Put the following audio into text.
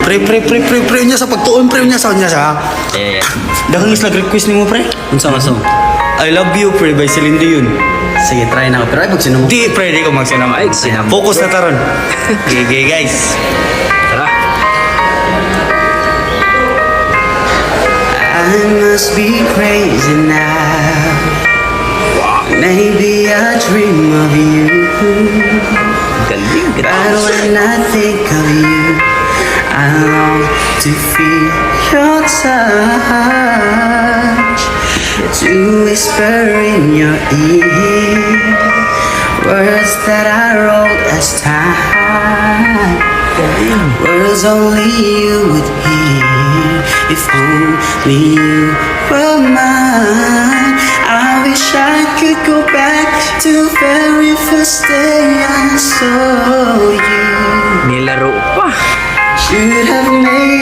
Pre niya sa pagtuon, pre niya sa kanya sa. Eh, Daghang is nag-request nimo pre. unsa man song? I love you pre by Celine Dion. Sige, try na ako. Pero ay pag sinamo. Di pre, di ko magsinama. Ay, sinama. Focus na taron. Okay, guys. Tara. I must be crazy now. Maybe I dream of you, Galing. but when I think of you, I long to feel your touch, to whisper in your ear words that I wrote as time, words only you would hear if only you were mine. I wish I could go back to the very first day I saw you. Nilaro pa. Should have made